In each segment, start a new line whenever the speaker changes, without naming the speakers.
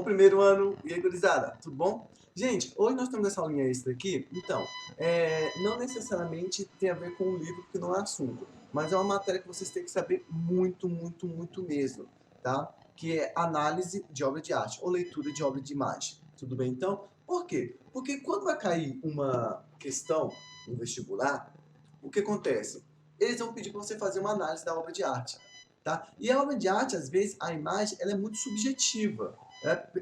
primeiro ano, e aí, gurizada, tudo bom? Gente, hoje nós temos essa aulinha extra aqui, então, não necessariamente tem a ver com o livro, porque não é assunto, mas é uma matéria que vocês têm que saber muito, muito, muito mesmo, tá? Que é análise de obra de arte, ou leitura de obra de imagem, tudo bem então? Por quê? Porque quando vai cair uma questão no vestibular, o que acontece? Eles vão pedir para você fazer uma análise da obra de arte. Tá? E a obra de arte, às vezes, a imagem ela é muito subjetiva.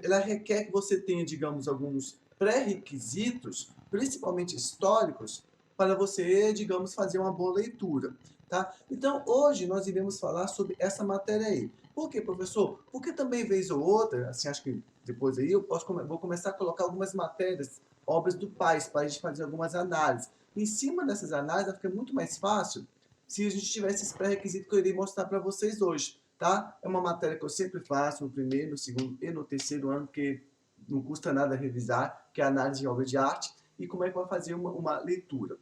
Ela requer que você tenha, digamos, alguns pré-requisitos, principalmente históricos, para você, digamos, fazer uma boa leitura. Tá? Então, hoje nós iremos falar sobre essa matéria aí. Por quê, professor? Porque também, vez ou outra, assim, acho que depois aí eu vou começar a colocar algumas matérias, obras do Paes, para a gente fazer algumas análises. Em cima dessas análises, vai ficar muito mais fácil se a gente tivesse esse pré-requisito que eu irei mostrar para vocês hoje, tá? É uma matéria que eu sempre faço no primeiro, no segundo e no terceiro ano, porque não custa nada revisar, que é a análise de obra de arte e como é que vai fazer uma leitura,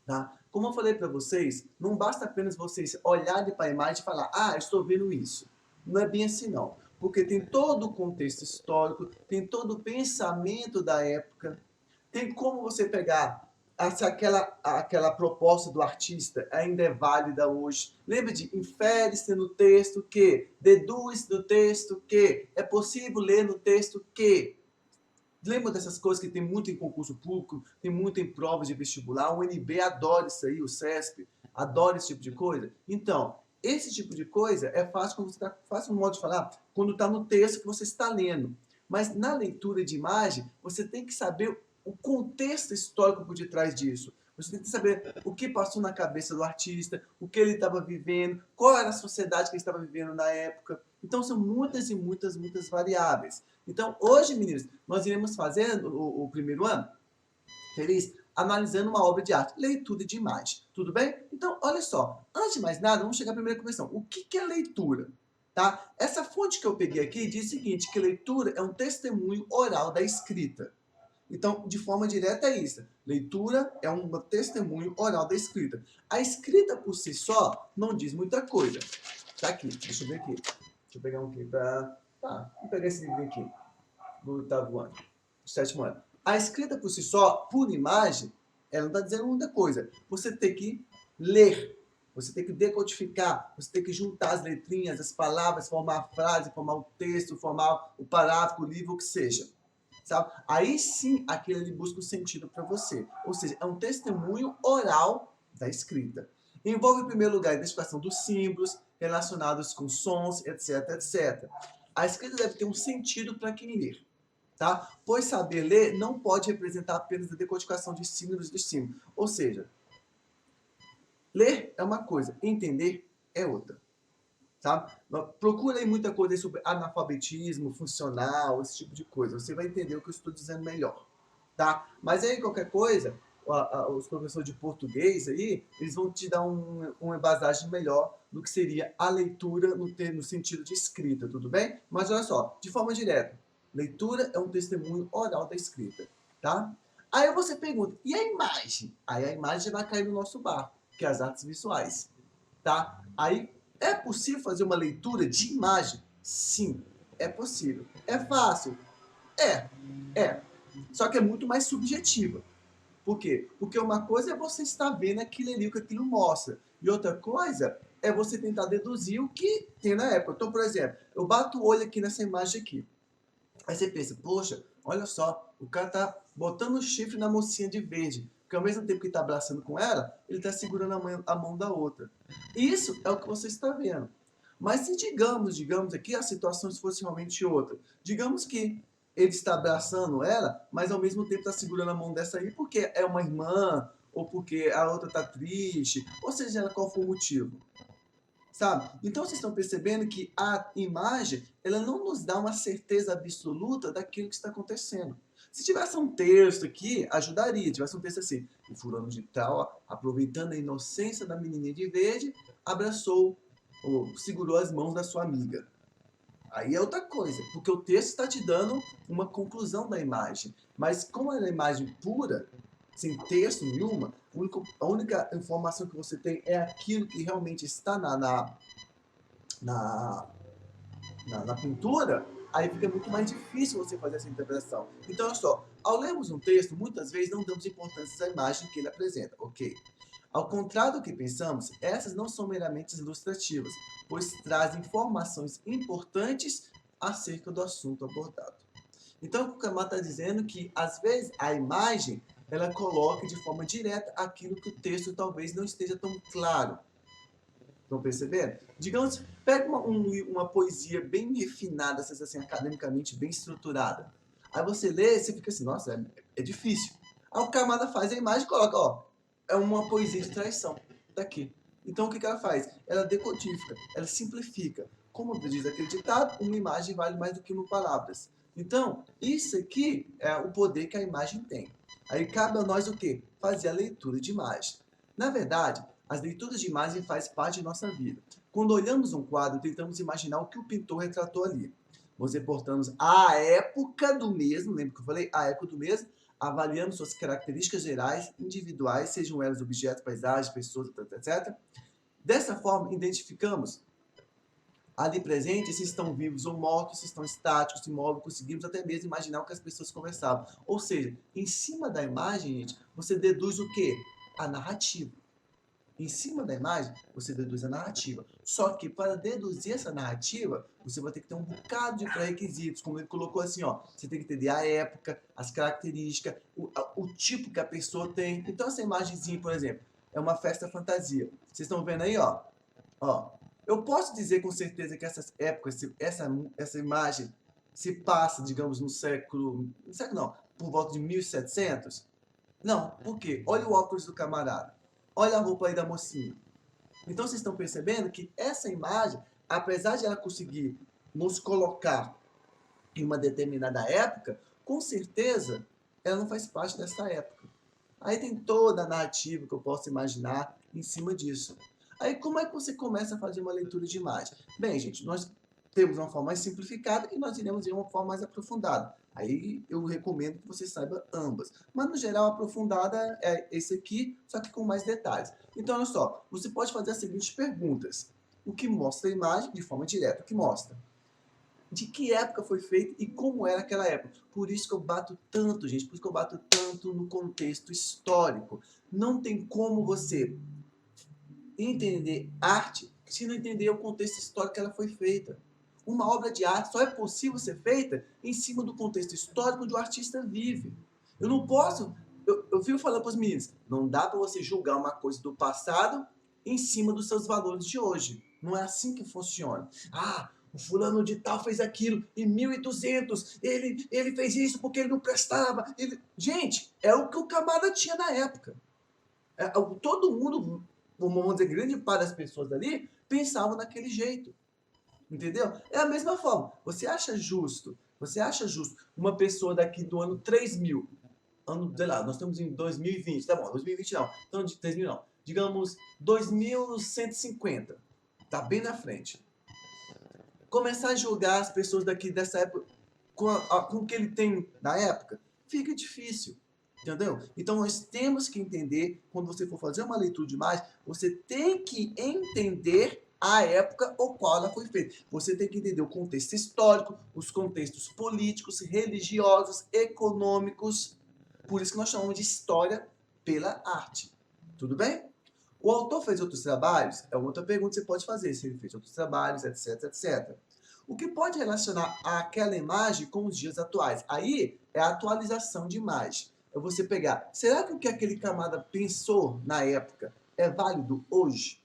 tá? Como eu falei para vocês, não basta apenas vocês olharem para a imagem e falar, ah, estou vendo isso. Não é bem assim, não. Porque tem todo o contexto histórico, tem todo o pensamento da época, tem como você pegar se aquela proposta do artista ainda é válida hoje. Lembra de infere-se no texto que, deduz do texto que, é possível ler no texto que. Lembra dessas coisas que tem muito em concurso público, tem muito em provas de vestibular, o UNB adora isso aí, o CESP adora esse tipo de coisa. Então, esse tipo de coisa é fácil, quando você tá, fácil um modo de falar, quando está no texto que você está lendo. Mas na leitura de imagem, você tem que saber o contexto histórico por detrás disso. Você tem que saber o que passou na cabeça do artista, o que ele estava vivendo, qual era a sociedade que ele estava vivendo na época. Então, são muitas e muitas, muitas variáveis. Então, hoje, meninos, nós iremos fazer o primeiro ano, feliz, analisando uma obra de arte, leitura de imagem. Tudo bem? Então, olha só. Antes de mais nada, vamos chegar à primeira questão. O que é leitura? Tá? Essa fonte que eu peguei aqui diz o seguinte, que leitura é um testemunho oral da escrita. Então, de forma direta é isso. Leitura é um testemunho oral da escrita. A escrita por si só não diz muita coisa. Tá aqui, deixa eu ver aqui. Deixa eu pegar um aqui para... Tá, vou pegar esse livro aqui, do oitavo ano, do sétimo ano. A escrita por si só, por imagem, ela não está dizendo muita coisa. Você tem que ler, você tem que decodificar, você tem que juntar as letrinhas, as palavras, formar a frase, formar o texto, formar o parágrafo, o livro, o que seja. Sabe? Aí sim, aquilo ali busca o sentido para você. Ou seja, é um testemunho oral da escrita. Envolve, em primeiro lugar, a identificação dos símbolos relacionados com sons, etc, etc. A escrita deve ter um sentido para quem ler, tá? Pois saber ler não pode representar apenas a decodificação de símbolos e de símbolos. Ou seja, ler é uma coisa, entender é outra. Tá? Procura aí muita coisa aí sobre analfabetismo funcional, esse tipo de coisa. Você vai entender o que eu estou dizendo melhor. Tá? Mas aí, qualquer coisa, os professores de português aí, eles vão te dar uma embasagem melhor do que seria a leitura no sentido de escrita, tudo bem? Mas olha só, de forma direta, leitura é um testemunho oral da escrita, tá? Aí você pergunta, e a imagem? Aí a imagem vai cair no nosso barco, que é as artes visuais, tá? Aí, é possível fazer uma leitura de imagem? Sim, é possível. É fácil? É, é. Só que é muito mais subjetiva. Por quê? Porque uma coisa é você estar vendo aquilo ali, o que aquilo mostra. E outra coisa é você tentar deduzir o que tem na época. Então, por exemplo, eu bato o olho aqui nessa imagem aqui. Aí você pensa, poxa, olha só, o cara tá botando o chifre na mocinha de verde. Porque ao mesmo tempo que ele tá abraçando com ela, ele tá segurando a mão da outra. Isso é o que você está vendo. Mas se digamos aqui, a situação fosse realmente outra. Digamos que ele está abraçando ela, mas ao mesmo tempo está segurando a mão dessa aí porque é uma irmã, ou porque a outra está triste, ou seja, qual for o motivo. Sabe? Então vocês estão percebendo que a imagem ela não nos dá uma certeza absoluta daquilo que está acontecendo. Se tivesse um texto aqui, ajudaria. Se tivesse um texto assim, o fulano de tal, aproveitando a inocência da menininha de verde, abraçou ou segurou as mãos da sua amiga. Aí é outra coisa, porque o texto está te dando uma conclusão da imagem. Mas como é uma imagem pura, sem texto nenhuma, a única informação que você tem é aquilo que realmente está na pintura, aí fica muito mais difícil você fazer essa interpretação. Então, olha só, ao lermos um texto, muitas vezes não damos importância à imagem que ele apresenta, ok? Ao contrário do que pensamos, essas não são meramente ilustrativas, pois trazem informações importantes acerca do assunto abordado. Então, o Camus está dizendo que, às vezes, a imagem ela coloca de forma direta aquilo que o texto talvez não esteja tão claro. Estão percebendo? Digamos, pega uma poesia bem refinada, assim, academicamente bem estruturada. Aí você lê e você fica assim, nossa, é difícil. Aí o Camada faz a imagem e coloca, ó, é uma poesia de traição. Daqui. Então o que ela faz? Ela decodifica, ela simplifica. Como diz aquele ditado, uma imagem vale mais do que 1.000 palavras. Então, isso aqui é o poder que a imagem tem. Aí cabe a nós o quê? Fazer a leitura de imagem. Na verdade, as leituras de imagem fazem parte de nossa vida. Quando olhamos um quadro, tentamos imaginar o que o pintor retratou ali. Nós reportamos a época do mesmo, lembra que eu falei? A época do mesmo, avaliamos suas características gerais, individuais, sejam elas objetos, paisagens, pessoas, etc. Dessa forma, identificamos ali presentes se estão vivos ou mortos, se estão estáticos, imóveis, conseguimos até mesmo imaginar o que as pessoas conversavam. Ou seja, em cima da imagem, gente, você deduz o quê? A narrativa. Em cima da imagem, você deduz a narrativa. Só que para deduzir essa narrativa, você vai ter que ter um bocado de pré-requisitos, como ele colocou assim, ó. Você tem que entender a época, as características, o tipo que a pessoa tem. Então essa imagenzinha, por exemplo, é uma festa fantasia. Vocês estão vendo aí, ó. Ó, eu posso dizer com certeza que essas épocas, essa imagem se passa, digamos, no século não, por volta de 1700? Não, por quê? Olha o óculos do camarada. Olha a roupa aí da mocinha. Então vocês estão percebendo que essa imagem, apesar de ela conseguir nos colocar em uma determinada época, com certeza ela não faz parte dessa época. Aí tem toda a narrativa que eu posso imaginar em cima disso. Aí como é que você começa a fazer uma leitura de imagem? Bem, gente, nós temos uma forma mais simplificada e nós iremos em uma forma mais aprofundada. Aí eu recomendo que você saiba ambas. Mas no geral, a aprofundada é esse aqui, só que com mais detalhes. Então, olha só, você pode fazer as seguintes perguntas. O que mostra a imagem de forma direta? O que mostra? De que época foi feito e como era aquela época. Por isso que eu bato tanto, gente, por isso que eu bato tanto no contexto histórico. Não tem como você entender arte se não entender o contexto histórico que ela foi feita. Uma obra de arte só é possível ser feita em cima do contexto histórico onde o artista vive. Eu não posso... Eu vivo falando para os meninos, não dá para você julgar uma coisa do passado em cima dos seus valores de hoje. Não é assim que funciona. Ah, o fulano de tal fez aquilo em 1200, ele fez isso porque ele não prestava. Gente, é o que o camarada tinha na época. Todo mundo, vamos dizer, grande parte das pessoas ali, pensavam daquele jeito. Entendeu? É a mesma forma. Você acha justo uma pessoa daqui do ano 3000, sei lá, nós estamos em 2020, tá bom, 2020 não, então de 3000 não, digamos 2150, tá bem na frente. Começar a julgar as pessoas daqui dessa época com o que ele tem na época, fica difícil. Entendeu? Então nós temos que entender, quando você for fazer uma leitura de imagem, você tem que entender a época ou qual ela foi feita. Você tem que entender o contexto histórico, os contextos políticos, religiosos, econômicos. Por isso que nós chamamos de história pela arte. Tudo bem? O autor fez outros trabalhos? É outra pergunta que você pode fazer, se ele fez outros trabalhos, etc, etc. O que pode relacionar aquela imagem com os dias atuais? Aí é a atualização de imagem. É você pegar, será que o que aquele camarada pensou na época é válido hoje?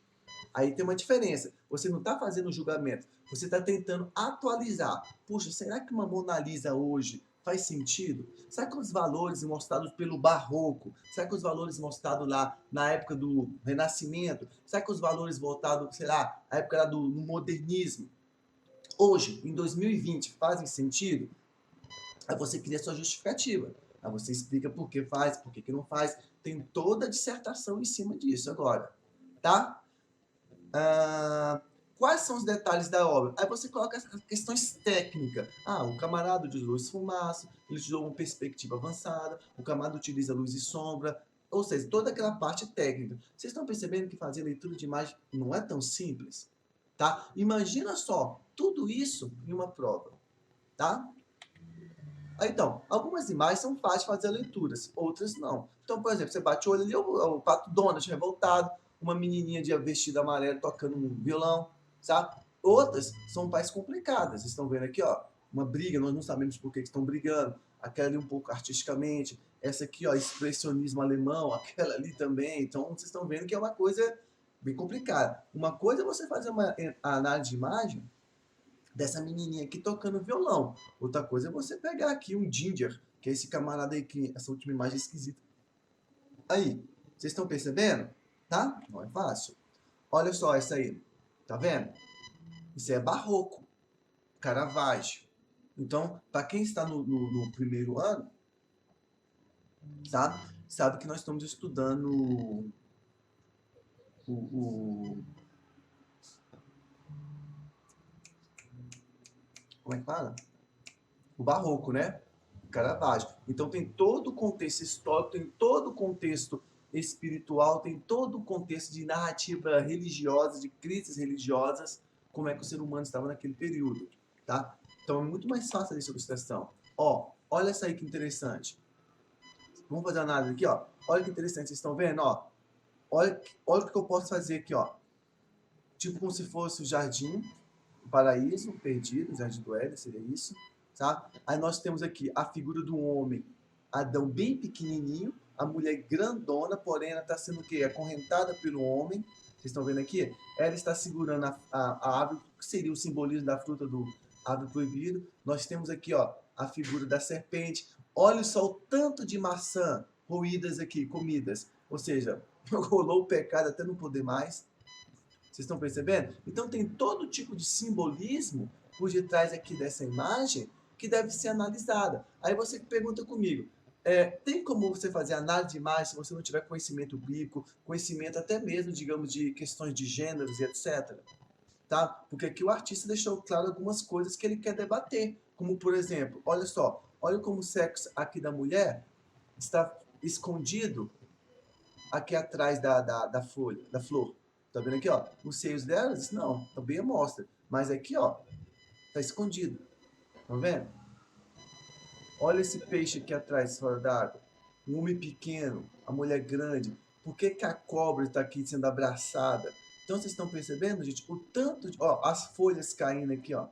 Aí tem uma diferença. Você não está fazendo julgamento, você está tentando atualizar. Puxa, será que uma Mona Lisa hoje faz sentido? Será que os valores mostrados pelo Barroco, será que os valores mostrados lá na época do Renascimento, será que os valores voltados, sei lá, à época lá do modernismo, hoje, em 2020, fazem sentido? Aí você cria sua justificativa. Aí você explica por que faz, por que não faz. Tem toda a dissertação em cima disso agora. Tá? Quais são os detalhes da obra? Aí você coloca as questões técnicas. Ah, o camarada utiliza luz e fumaça, ele utilizou uma perspectiva avançada, o camarada utiliza luz e sombra, ou seja, toda aquela parte técnica. Vocês estão percebendo que fazer leitura de imagem não é tão simples? Tá? Imagina só, tudo isso em uma prova. tá? Aí, então, algumas imagens são fáceis de fazer leituras, outras não. Então, por exemplo, você bate o olho ali, o Pato Donald revoltado, uma menininha de vestido amarelo tocando um violão, sabe? Outras são mais complicadas. Vocês estão vendo aqui, ó, uma briga, nós não sabemos por que estão brigando. Aquela ali um pouco artisticamente, essa aqui, ó, expressionismo alemão, aquela ali também. Então, vocês estão vendo que é uma coisa bem complicada. Uma coisa é você fazer uma análise de imagem dessa menininha aqui tocando violão. Outra coisa é você pegar aqui um Ginger, que é esse camarada aí, que essa última imagem é esquisita. Aí, vocês estão percebendo? Tá? Não é fácil. Olha só essa aí. Tá vendo? Isso é barroco. Caravaggio. Então, para quem está no primeiro ano, sabe que nós estamos estudando como é que fala? O barroco, né? Caravaggio. Então tem todo o contexto histórico, tem todo o contexto espiritual, tem todo o contexto de narrativa religiosa, de crises religiosas, como é que o ser humano estava naquele período, tá? Então é muito mais fácil essa ilustração. Ó, olha essa aí que interessante. Vamos fazer a análise aqui, ó. Olha que interessante, vocês estão vendo, ó. Olha o que eu posso fazer aqui, ó. Tipo como se fosse o jardim, o paraíso perdido, o jardim do Éden, seria isso. Tá? Aí nós temos aqui a figura do homem, Adão bem pequenininho, a mulher grandona, porém ela está sendo o quê? Acorrentada pelo homem. Vocês estão vendo aqui? Ela está segurando a árvore, que seria o simbolismo da fruta do árvore proibido. Nós temos aqui, ó, a figura da serpente. Olha só o tanto de maçã roídas aqui, comidas. Ou seja, rolou o pecado até não poder mais. Vocês estão percebendo? Então tem todo tipo de simbolismo por detrás aqui dessa imagem que deve ser analisada. Aí você pergunta comigo, tem como você fazer análise de imagem se você não tiver conhecimento bíblico, conhecimento até mesmo, digamos, de questões de gêneros e etc. Tá? Porque aqui o artista deixou claro algumas coisas que ele quer debater. Como, por exemplo, olha só, olha como o sexo aqui da mulher está escondido aqui atrás da folha, da flor. Tá vendo aqui, ó? Os seios delas, não, também mostra. Mas aqui, ó, tá escondido. Tá vendo? Olha esse peixe aqui atrás, fora d'água. Um homem pequeno, a mulher grande. Por que, que a cobra está aqui sendo abraçada? Então, vocês estão percebendo, gente? O tanto de... Ó, as folhas caindo aqui, ó.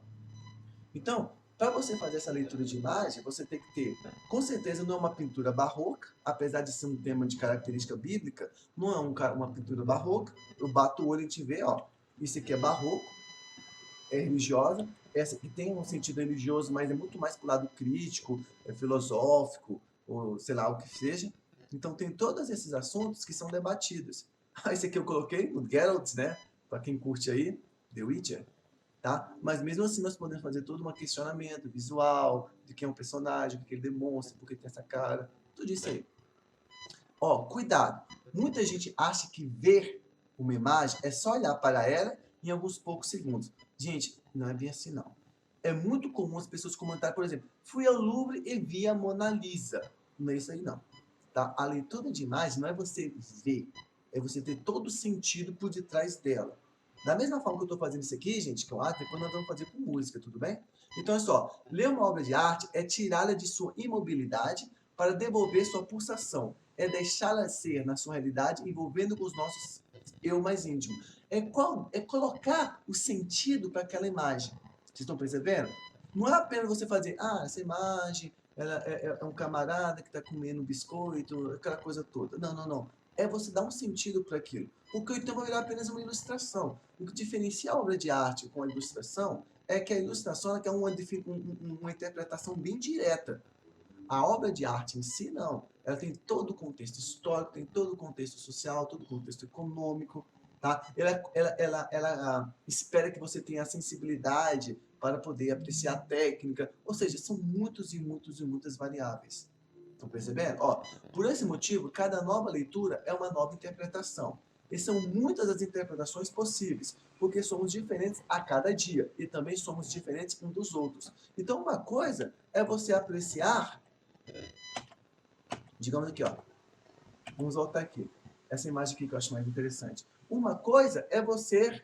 Então, para você fazer essa leitura de imagem, você tem que ter, com certeza, não é uma pintura barroca, apesar de ser um tema de característica bíblica, não é uma pintura barroca. Eu bato o olho e a gente vê, ó, isso aqui é barroco, é religiosa, essa aqui tem um sentido religioso, mas é muito mais pro lado crítico, é filosófico, ou sei lá, o que seja. Então tem todos esses assuntos que são debatidos. Esse aqui eu coloquei, o Geralt, né? Para quem curte aí, The Witcher. Tá? Mas mesmo assim nós podemos fazer todo um questionamento visual, de quem é o personagem, o que ele demonstra, por que tem essa cara, tudo isso aí. Ó, cuidado! Muita gente acha que ver uma imagem é só olhar para ela em alguns poucos segundos. Gente, não é bem assim não. É muito comum as pessoas comentarem, por exemplo, fui ao Louvre e vi a Mona Lisa. Não é isso aí não. Tá? A leitura de imagem não é você ver, é você ter todo o sentido por detrás dela. Da mesma forma que eu estou fazendo isso aqui, gente, que é arte, depois nós vamos fazer com música, tudo bem? Então é só, ler uma obra de arte é tirá-la de sua imobilidade para devolver sua pulsação. É deixá-la ser, na sua realidade, envolvendo com os nossos eu mais íntimo. É colocar o sentido para aquela imagem. Vocês estão percebendo? Não é apenas você fazer, essa imagem ela é um camarada que está comendo um biscoito, aquela coisa toda. Não, não, não. É você dar um sentido para aquilo. Porque então vai virar apenas uma ilustração. O que diferencia a obra de arte com a ilustração é que a ilustração é uma interpretação bem direta. A obra de arte em si, não. Ela tem todo o contexto histórico, tem todo o contexto social, todo o contexto econômico. Tá? Ela espera que você tenha a sensibilidade para poder apreciar a técnica. Ou seja, são muitas variáveis. Estão percebendo? Ó, por esse motivo, cada nova leitura é uma nova interpretação. E são muitas as interpretações possíveis, porque somos diferentes a cada dia e também somos diferentes uns dos outros. Então, uma coisa é você apreciar, digamos aqui, ó. Vamos voltar aqui. Essa imagem aqui que eu acho mais interessante. Uma coisa é você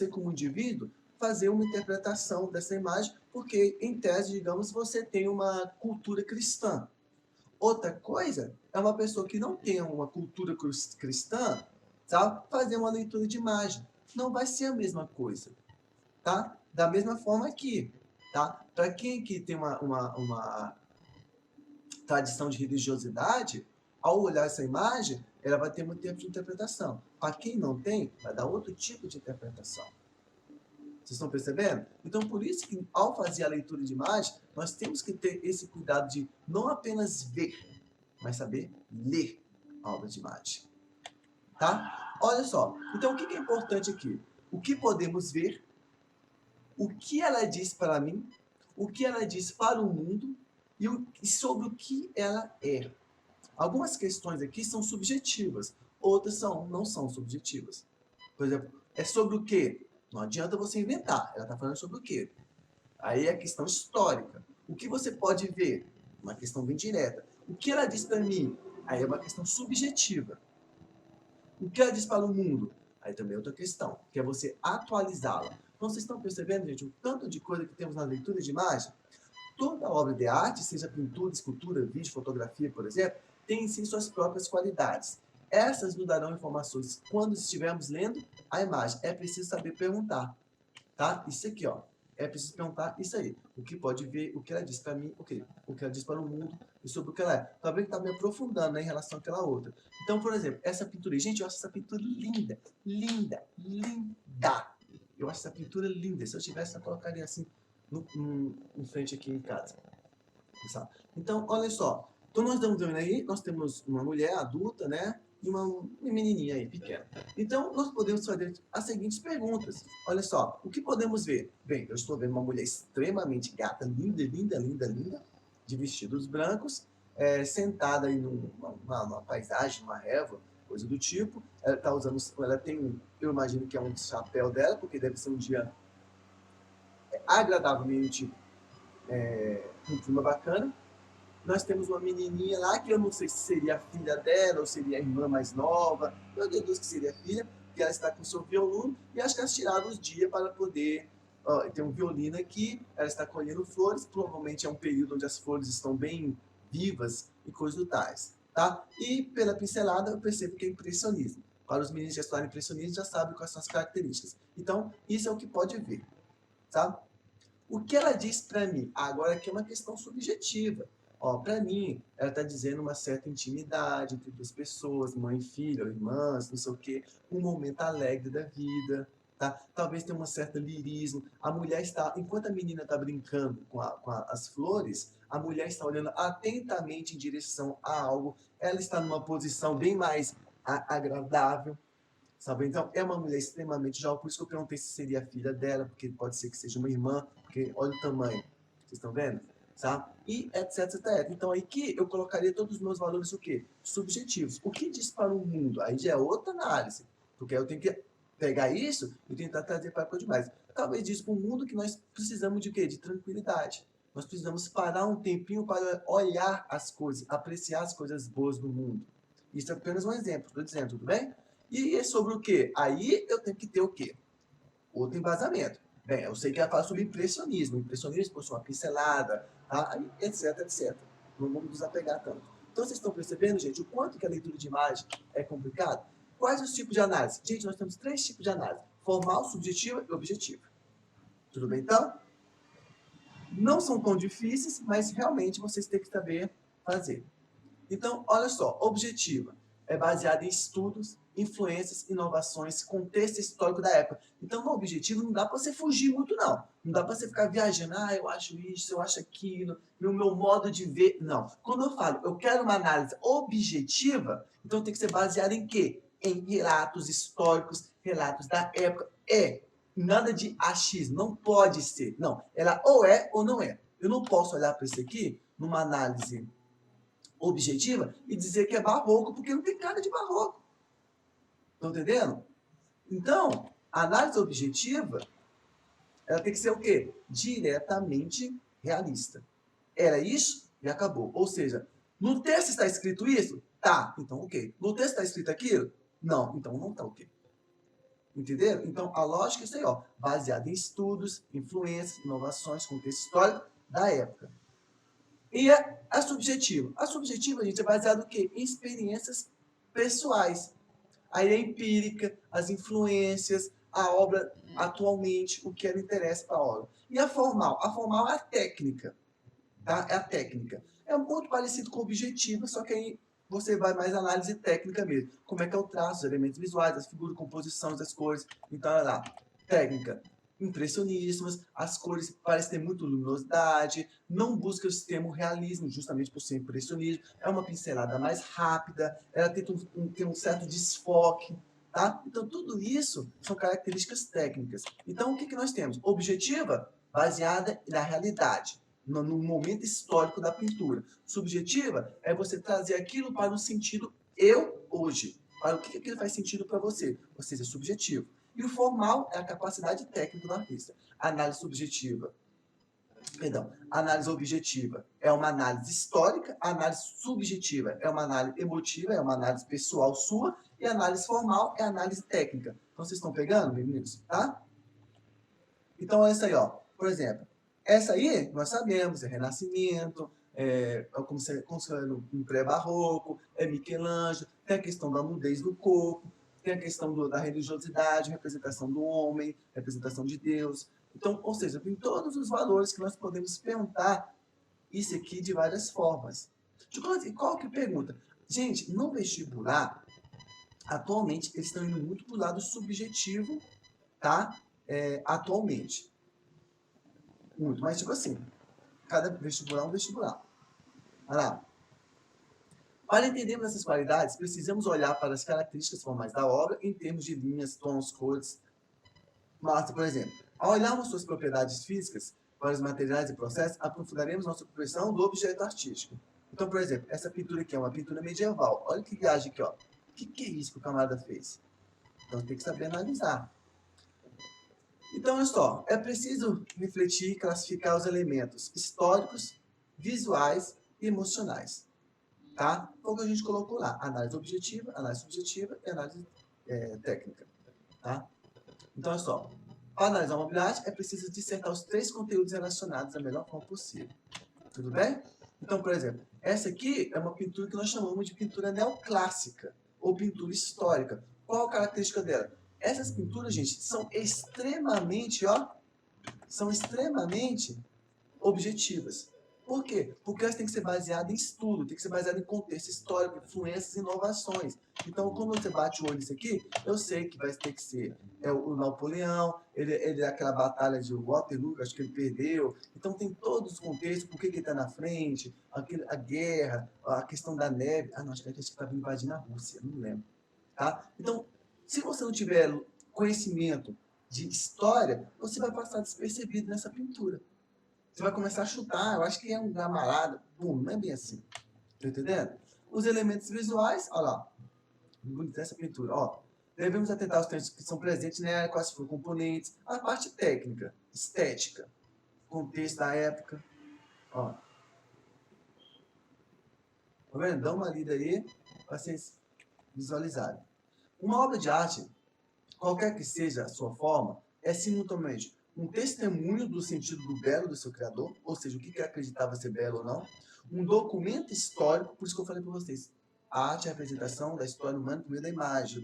como indivíduo, fazer uma interpretação dessa imagem porque, em tese, digamos, você tem uma cultura cristã. Outra coisa é uma pessoa que não tem uma cultura cristã, tá? Fazer uma leitura de imagem. Não vai ser a mesma coisa, tá? Da mesma forma que, tá? Para quem que tem uma tradição de religiosidade, ao olhar essa imagem, ela vai ter muito tempo de interpretação. Para quem não tem, vai dar outro tipo de interpretação. Vocês estão percebendo? Então, por isso que, ao fazer a leitura de imagem, nós temos que ter esse cuidado de não apenas ver, mas saber ler a obra de imagem. Tá? Olha só. Então, o que é importante aqui? O que podemos ver, o que ela diz para mim, o que ela diz para o mundo e sobre o que ela é. Algumas questões aqui são subjetivas, outras não são subjetivas. Por exemplo, é sobre o quê? Não adianta você inventar, ela está falando sobre o quê? Aí é questão histórica. O que você pode ver? Uma questão bem direta. O que ela diz para mim? Aí é uma questão subjetiva. O que ela diz para o mundo? Aí também é outra questão, que é você atualizá-la. Então, vocês estão percebendo, gente, o tanto de coisa que temos na leitura de imagem? Toda obra de arte, seja pintura, escultura, vídeo, fotografia, por exemplo, tem em si suas próprias qualidades. Essas nos darão informações quando estivermos lendo a imagem. É preciso saber perguntar, tá? Isso aqui, ó. É preciso perguntar isso aí. O que pode ver, o que ela diz para mim, o que ela diz para o mundo e sobre o que ela é. Tá vendo que tá me aprofundando, né, em relação àquela outra. Então, por exemplo, essa pintura aí, gente, eu acho essa pintura linda, linda, linda. Eu acho essa pintura linda. Se eu tivesse, eu colocaria assim em frente aqui em casa. Sabe? Então, olha só. Então, nós estamos vendo aí, nós temos uma mulher adulta, né? E uma menininha aí, pequena. Então, nós podemos fazer as seguintes perguntas. Olha só, o que podemos ver? Bem, eu estou vendo uma mulher extremamente gata, linda, linda, linda, linda, de vestidos brancos, sentada aí numa paisagem, numa relva, coisa do tipo. Ela tá usando, ela tem, eu imagino que é um chapéu dela, porque deve ser um dia agradavelmente um clima bacana. Nós temos uma menininha lá, que eu não sei se seria a filha dela ou seria a irmã mais nova. Eu deduzo que seria a filha, porque ela está com o seu violino e acho que elas tiraram os dias para poder... tem um violino aqui, ela está colhendo flores, provavelmente é um período onde as flores estão bem vivas e coisas do tais. Tá? E pela pincelada eu percebo que é impressionismo. Para os meninos que estudaram impressionismo já sabem quais são as características. Então, isso é o que pode ver. Tá? O que ela diz para mim? Agora aqui é uma questão subjetiva. Para mim, ela está dizendo uma certa intimidade entre duas pessoas, mãe e filha, ou irmãs, não sei o quê, um momento alegre da vida, tá? Talvez tenha um certo lirismo. A mulher está, enquanto a menina está brincando com as flores, a mulher está olhando atentamente em direção a algo. Ela está numa posição bem mais agradável, sabe? Então, é uma mulher extremamente jovem, por isso que eu perguntei se seria a filha dela, porque pode ser que seja uma irmã, porque olha o tamanho. Vocês estão vendo? Sabe? E etc, etc. Então, aí que eu colocaria todos os meus valores o quê? Subjetivos. O que diz para o mundo? Aí já é outra análise, porque eu tenho que pegar isso e tentar trazer para a coisa demais. Talvez diz para o mundo que nós precisamos de quê? De tranquilidade. Nós precisamos parar um tempinho para olhar as coisas, apreciar as coisas boas do mundo. Isso é apenas um exemplo, estou dizendo, tudo bem? E é sobre o quê? Aí eu tenho que ter o quê? Outro embasamento. Bem, eu sei que ela fala sobre impressionismo. Impressionismo possui uma pincelada, tá? Etc, etc. Não vamos nos apegar tanto. Então, vocês estão percebendo, gente, o quanto que a leitura de imagem é complicado? Quais os tipos de análise? Gente, nós temos 3 tipos de análise. Formal, subjetiva e objetiva. Tudo bem, então? Não são tão difíceis, mas realmente vocês têm que saber fazer. Então, olha só, objetiva é baseada em estudos, influências, inovações, contexto histórico da época. Então, no objetivo não dá para você fugir muito, não. Não dá para você ficar viajando, eu acho isso, eu acho aquilo, no meu modo de ver. Não. Quando eu falo, eu quero uma análise objetiva, então tem que ser baseada em quê? Em relatos históricos, relatos da época. Nada de achismo, não pode ser. Não, ela ou é ou não é. Eu não posso olhar para isso aqui numa análise objetiva e dizer que é barroco, porque não tem cara de barroco. Estão entendendo? Então, a análise objetiva, ela tem que ser o quê? Diretamente realista. Era isso e acabou. Ou seja, no texto está escrito isso? Tá, então ok. No texto está escrito aquilo? Não, então não está ok. Entenderam? Então, a lógica é isso aí, ó, baseada em estudos, influências, inovações, contexto histórico da época. E a subjetiva? A subjetiva, gente, é baseada no quê? Em experiências pessoais. Aí é empírica, as influências, a obra atualmente, o que ela interessa para a obra. E a formal? A formal é a técnica, tá? É a técnica. É muito parecido com a objetiva, só que aí você vai mais análise técnica mesmo. Como é que é o traço, os elementos visuais, as figuras, composição das cores. Então, olha lá, técnica. Impressionistas, as cores parecem ter muita luminosidade, não busca o sistema realismo, justamente por ser impressionismo, é uma pincelada mais rápida, ela tem um certo desfoque, tá? Então, tudo isso são características técnicas. Então, o que nós temos? Objetiva, baseada na realidade, no momento histórico da pintura. Subjetiva é você trazer aquilo para o sentido eu hoje, para o que aquilo faz sentido para você, ou seja, subjetivo. E o formal é a capacidade técnica do artista. Análise subjetiva, análise objetiva é uma análise histórica, a análise subjetiva é uma análise emotiva, é uma análise pessoal sua, e a análise formal é a análise técnica. Então, vocês estão pegando, meninos? Tá? Então, olha isso aí, ó. Por exemplo, essa aí, nós sabemos, é Renascimento, como se no pré-barroco, é Michelangelo, tem a questão da nudez do corpo, tem a questão da religiosidade, representação do homem, representação de Deus. Então, ou seja, tem todos os valores que nós podemos perguntar isso aqui de várias formas. E qual que pergunta? Gente, no vestibular, atualmente, eles estão indo muito para o lado subjetivo, tá? Atualmente. Muito, mas tipo assim, cada vestibular é um vestibular. Olha lá. Para entendermos essas qualidades, precisamos olhar para as características formais da obra em termos de linhas, tons, cores. Mas, por exemplo, ao olharmos suas propriedades físicas para os materiais e processos, aprofundaremos nossa compreensão do objeto artístico. Então, por exemplo, essa pintura aqui é uma pintura medieval. Olha que viagem aqui, ó. O que é isso que o camarada fez? Então, tem que saber analisar. Então, olha só, é preciso refletir e classificar os elementos históricos, visuais e emocionais. Tá? Foi o que a gente colocou lá. Análise objetiva, análise subjetiva e análise técnica. Tá? Então, olha só. Para analisar uma obra de arte, é preciso dissertar os 3 conteúdos relacionados da melhor forma possível. Tudo bem? Então, por exemplo, essa aqui é uma pintura que nós chamamos de pintura neoclássica ou pintura histórica. Qual a característica dela? Essas pinturas, gente, são extremamente objetivas. Por quê? Porque elas têm que ser baseadas em estudo, tem que ser baseadas em contexto histórico, influências e inovações. Então, quando você bate o olho nisso aqui, eu sei que vai ter que ser o Napoleão, ele é aquela batalha de Waterloo, acho que ele perdeu. Então, tem todos os contextos, por que ele está na frente, a guerra, a questão da neve. Ah, não, acho que ele estava invadindo a Rússia, não lembro. Tá? Então, se você não tiver conhecimento de história, você vai passar despercebido nessa pintura. Você vai começar a chutar, eu acho que é um camarada. Pum, não é bem assim. Tá entendendo? Os elementos visuais, olha lá. Bonita essa pintura, ó. Devemos atentar aos textos que são presentes, né? Quais foram componentes. A parte técnica, estética, contexto da época. Ó. Tá vendo? Dá uma lida aí para vocês visualizarem. Uma obra de arte, qualquer que seja a sua forma, é simultaneamente um testemunho do sentido do belo do seu criador, ou seja, o que ele acreditava ser belo ou não, um documento histórico, por isso que eu falei para vocês, a arte é a representação da história humana por meio da imagem,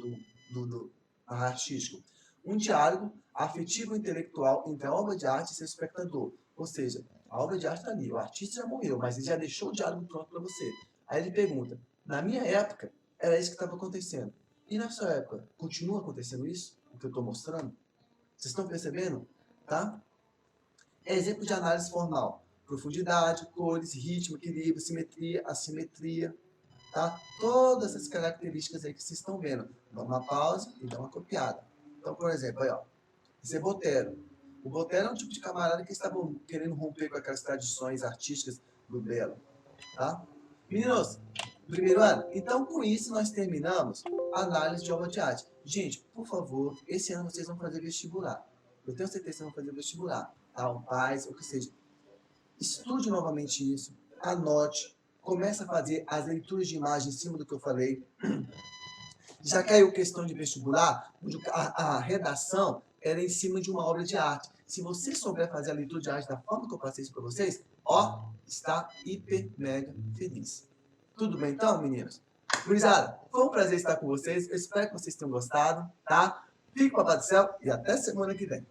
do artístico. Um diálogo afetivo e intelectual entre a obra de arte e seu espectador, ou seja, a obra de arte está ali, o artista já morreu, mas ele já deixou o diálogo pronto para você. Aí ele pergunta, na minha época, era isso que estava acontecendo. E na sua época, continua acontecendo isso? O que eu estou mostrando? Vocês estão percebendo? Tá? Exemplo de análise formal. Profundidade, cores, ritmo, equilíbrio, simetria, assimetria. Tá? Todas essas características aí que vocês estão vendo. Dá uma pausa e dá uma copiada. Então, por exemplo, aí, ó. Esse é Botero. O Botero é um tipo de camarada que estavam querendo romper com aquelas tradições artísticas do belo. Tá? Meninos, primeiro ano. Então, com isso, nós terminamos a análise de obra de arte. Gente, por favor, esse ano vocês vão fazer vestibular. Eu tenho certeza que vocês vão fazer vestibular. Tá? Um paz, ou que seja. Estude novamente isso, anote, comece a fazer as leituras de imagem em cima do que eu falei. Já caiu questão de vestibular, onde a redação era em cima de uma obra de arte. Se você souber fazer a leitura de arte da forma que eu passei isso para vocês, ó, está hiper mega feliz. Tudo bem então, meninos? Gurizada, foi um prazer estar com vocês. Eu espero que vocês tenham gostado, tá? Fique com o Papai do Céu e até semana que vem.